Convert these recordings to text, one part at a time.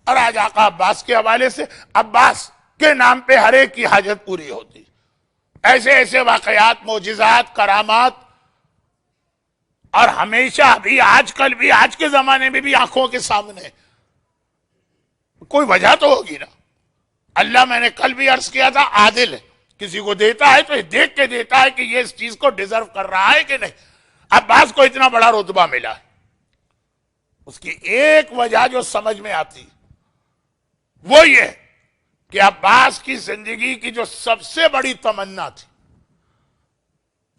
اور آج آقا عباس کے حوالے سے عباس کے نام پہ ہر ایک کی حاجت پوری ہوتی. ایسے ایسے واقعات، معجزات، کرامات، اور ہمیشہ ابھی آج کل بھی، آج کے زمانے میں بھی آنکھوں کے سامنے. کوئی وجہ تو ہوگی نا. اللہ، میں نے کل بھی عرض کیا تھا، عادل ہے. کسی کو دیتا ہے تو دیکھ کے دیتا ہے کہ یہ اس چیز کو ڈیزرو کر رہا ہے کہ نہیں. عباس کو اتنا بڑا رتبہ ملا ہے، اس کی ایک وجہ جو سمجھ میں آتی وہ یہ کہ عباس کی زندگی کی جو سب سے بڑی تمنا تھی،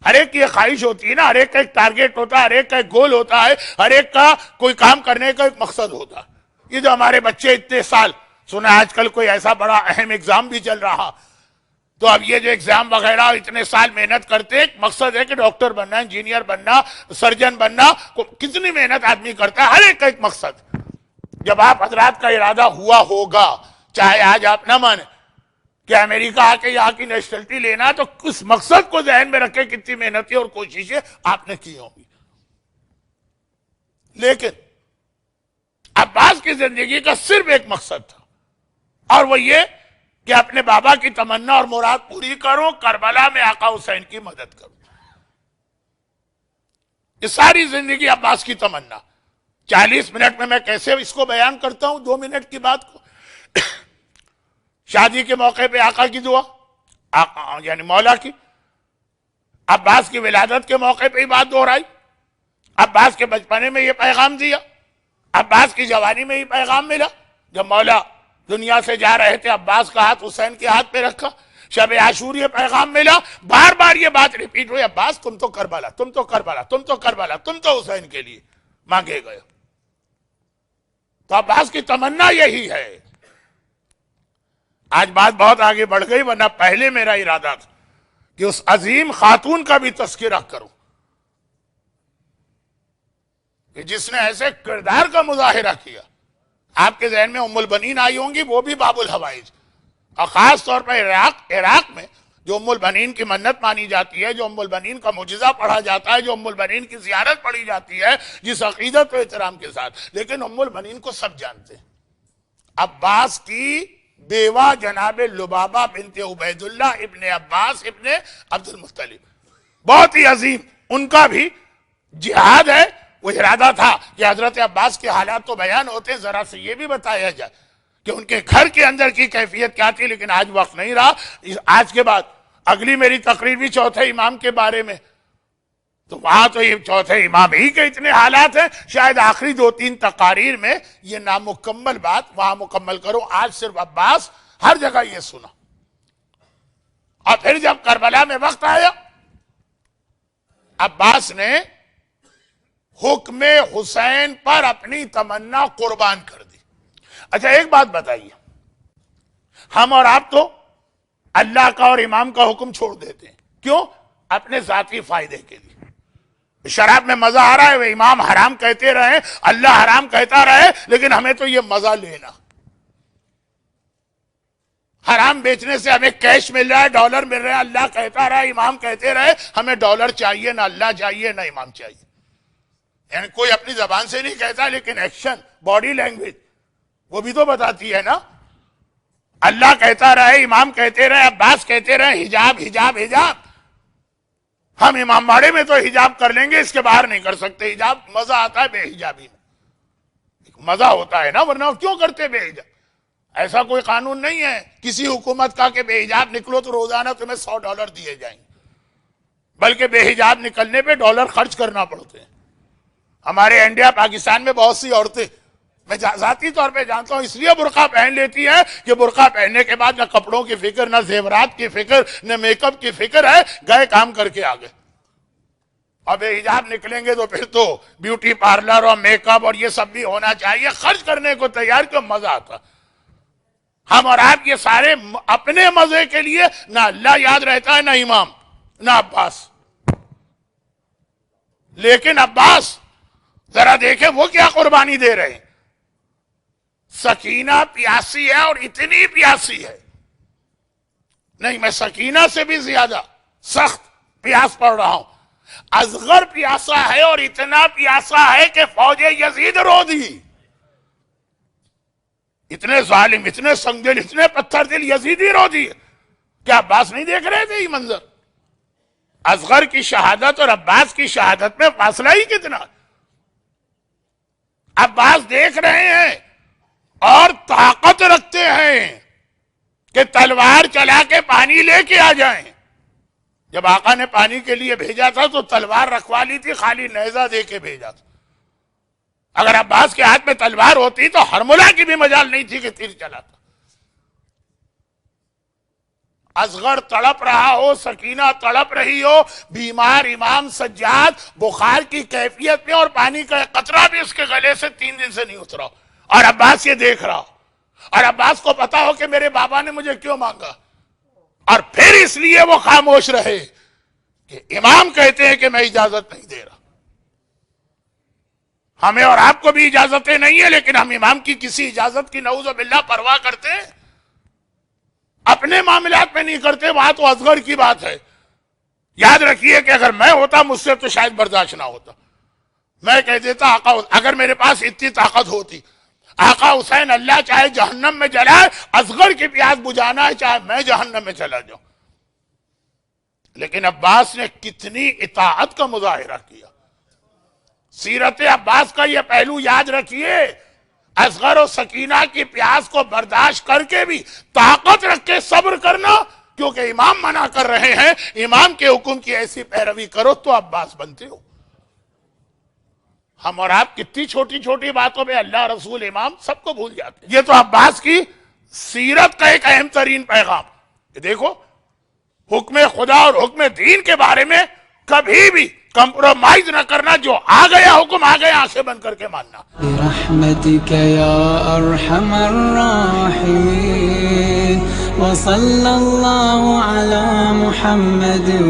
ہر ایک کی ایک خواہش ہوتی ہے نا، ہر ایک کا ایک ٹارگیٹ ہوتا ہے، ہر ایک کا ایک گول ہوتا ہے، ہر ایک کا کوئی کام کرنے کا ایک مقصد ہوتا ہے. یہ جو ہمارے بچے اتنے سال، سنا آج کل کوئی ایسا بڑا اہم ایگزام بھی چل رہا، تو اب یہ جو ایگزام وغیرہ اتنے سال محنت کرتے، ایک مقصد ہے کہ ڈاکٹر بننا، انجینئر بننا، سرجن بننا. کتنی محنت آدمی کرتا ہے، ہر ایک کا ایک مقصد. جب آپ حضرات کا ارادہ ہوا ہوگا، چاہے آج آپ نہ مانیں کہ امریکہ آ کے یہاں کی نیشنلٹی لینا، تو اس مقصد کو ذہن میں رکھے کتنی محنتیں اور کوششیں آپ نے کی ہوں گی. لیکن عباس کی زندگی کا صرف ایک مقصد تھا، اور وہ یہ کہ اپنے بابا کی تمنا اور مراد پوری کروں، کربلا میں آقا حسین کی مدد کروں. یہ ساری زندگی عباس کی تمنا. 40 منٹ میں کیسے اس کو بیان کرتا ہوں، 2 منٹ کی بات کو. شادی کے موقع پہ آقا کی دعا، یعنی مولا کی. عباس کی ولادت کے موقع پہ ہی بات دہرائی. عباس کے بچپنے میں یہ پیغام دیا، عباس کی جوانی میں یہ پیغام ملا. جب مولا دنیا سے جا رہے تھے، عباس کا ہاتھ حسین کے ہاتھ پہ رکھا. شب عاشور یہ پیغام ملا، بار بار یہ بات ریپیٹ ہوئی، عباس تم تو کربلا، تم تو کربلا، تم تو کربلا، تم تو حسین کے لیے مانگے گئے. تو عباس کی تمنا یہی ہے. آج بات بہت آگے بڑھ گئی، ورنہ پہلے میرا ارادہ تھا کہ اس عظیم خاتون کا بھی تذکرہ کروں کہ جس نے ایسے کردار کا مظاہرہ کیا. آپ کے ذہن میں ام البنین آئی ہوں گی، وہ بھی باب الحوائج. اور خاص طور پر عراق میں جو ام البنین کی منت مانی جاتی ہے، جو ام البنین کا معجزہ پڑھا جاتا ہے، جو ام البنین کی زیارت پڑھی جاتی ہے جس عقیدت و احترام کے ساتھ. لیکن ام البنین کو سب جانتے ہیں. عباس کی بیوہ جناب لبابہ بنت عبید اللہ ابن عباس ابن عبد المطلب، بہت ہی عظیم. ان کا بھی جہاد ہے. وہ ارادہ تھا کہ حضرت عباس کے حالات تو بیان ہوتے ہیں، ذرا سے یہ بھی بتایا جائے کہ ان کے گھر کے اندر کی کیفیت کیا تھی. لیکن آج وقت نہیں رہا. آج کے بعد اگلی میری تقریر بھی چوتھے امام کے بارے میں، تو وہاں تو یہ چوتھے امام ہی کے اتنے حالات ہیں، شاید آخری 2-3 تقاریر میں یہ نامکمل بات وہاں مکمل کروں. آج صرف عباس، ہر جگہ یہ سنا. اور پھر جب کربلا میں وقت آیا، عباس نے حکم حسین پر اپنی تمنا قربان کر دی. اچھا ایک بات بتائیے، ہم اور آپ تو اللہ کا اور امام کا حکم چھوڑ دیتے ہیں. کیوں؟ اپنے ذاتی فائدے کے لیے. شراب میں مزہ آ رہا ہے، وہ امام حرام کہتے رہے، اللہ حرام کہتا رہے، لیکن ہمیں تو یہ مزہ لینا. حرام بیچنے سے ہمیں کیش مل رہا ہے، ڈالر مل رہا ہے، اللہ کہتا رہا، امام کہتے رہے، ہمیں ڈالر چاہیے، نہ اللہ چاہیے، نہ امام چاہیے. یعنی کوئی اپنی زبان سے نہیں کہتا، لیکن ایکشن، باڈی لینگویج وہ بھی تو بتاتی ہے نا. اللہ کہتا رہے، امام کہتے رہے، عباس کہتے رہے، حجاب حجاب حجاب. ہم امام باڑے میں تو حجاب کر لیں گے، اس کے باہر نہیں کر سکتے. حجاب مزہ آتا ہے بے حجابی میں، مزہ ہوتا ہے نا، ورنہ کیوں کرتے بے حجاب؟ ایسا کوئی قانون نہیں ہے کسی حکومت کا کہ بے حجاب نکلو تو روزانہ تمہیں $100 دیے جائیں گے، بلکہ بے حجاب نکلنے پہ ڈالر خرچ کرنا پڑتے ہیں. ہمارے انڈیا پاکستان میں بہت سی عورتیں، میں ذاتی طور پہ جانتا ہوں، اس لیے برقع پہن لیتی ہیں کہ برقع پہننے کے بعد نہ کپڑوں کی فکر، نہ زیورات کی فکر، نہ میک اپ کی فکر ہے، گئے کام کر کے آگے. اب حجاب نکلیں گے تو پھر تو بیوٹی پارلر اور میک اپ اور یہ سب بھی ہونا چاہیے، خرچ کرنے کو تیار، کیوں مزہ آتا. ہم اور آپ یہ سارے اپنے مزے کے لیے، نہ اللہ یاد رہتا ہے، نہ امام، نہ عباس. لیکن عباس ذرا دیکھیں وہ کیا قربانی دے رہے ہیں. سکینہ پیاسی ہے، اور اتنی پیاسی ہے، نہیں میں سکینہ سے بھی زیادہ سخت پیاس پڑ رہا ہوں. اصغر پیاسا ہے، اور اتنا پیاسا ہے کہ فوج یزید رو دی. اتنے ظالم، اتنے سنگدل، اتنے پتھر دل یزیدی رو دیے. کیا عباس نہیں دیکھ رہے تھے یہ منظر؟ اصغر کی شہادت اور عباس کی شہادت میں فاصلہ ہی کتنا. عباس دیکھ رہے ہیں اور طاقت رکھتے ہیں کہ تلوار چلا کے پانی لے کے آ جائیں. جب آقا نے پانی کے لیے بھیجا تھا تو تلوار رکھوا لی تھی، خالی نیزہ دے کے بھیجا تھا. اگر عباس کے ہاتھ میں تلوار ہوتی تو ہرملہ کی بھی مجال نہیں تھی کہ تیر چلاتا. اصغر تڑپ رہا ہو، سکینہ تڑپ رہی ہو، بیمار امام سجاد بخار کی کیفیت میں، اور پانی کا ایک قطرہ بھی اس کے گلے سے 3 دن سے نہیں اترا، اور عباس یہ دیکھ رہا، اور عباس کو پتا ہو کہ میرے بابا نے مجھے کیوں مانگا، اور پھر اس لیے وہ خاموش رہے کہ امام کہتے ہیں کہ میں اجازت نہیں دے رہا. ہمیں اور آپ کو بھی اجازتیں نہیں ہیں، لیکن ہم امام کی کسی اجازت کی نعوذ باللہ پرواہ کرتے ہیں؟ اپنے معاملات میں نہیں کرتے. وہاں تو اصغر کی بات ہے. یاد رکھیے کہ اگر میں ہوتا مجھ سے تو شاید برداشت نہ ہوتا. میں کہہ دیتا آقا اگر میرے پاس اتنی طاقت ہوتی، آقا حسین اللہ چاہے جہنم میں جلائے، اصغر کی پیاس بجھانا ہے چاہے میں جہنم میں چلا جاؤں. لیکن عباس نے کتنی اطاعت کا مظاہرہ کیا. سیرت عباس کا یہ پہلو یاد رکھیے. اصغر و سکینہ کی پیاس کو برداشت کر کے بھی طاقت رکھ کے صبر کرنا، کیونکہ امام منع کر رہے ہیں. امام کے حکم کی ایسی پیروی کرو تو عباس بنتے ہو. ہم اور آپ کتنی چھوٹی چھوٹی باتوں پہ اللہ، رسول، امام سب کو بھول جاتے ہیں. یہ تو عباس کی سیرت کا ایک اہم ترین پیغام. دیکھو حکم خدا اور حکم دین کے بارے میں کبھی بھی کمپرومائز نہ کرنا. جو آ گیا حکم آ گیا، آنکھیں بند کر کے ماننا. برحمتک یا ارحم الراحمین وصلی اللہ علی محمد و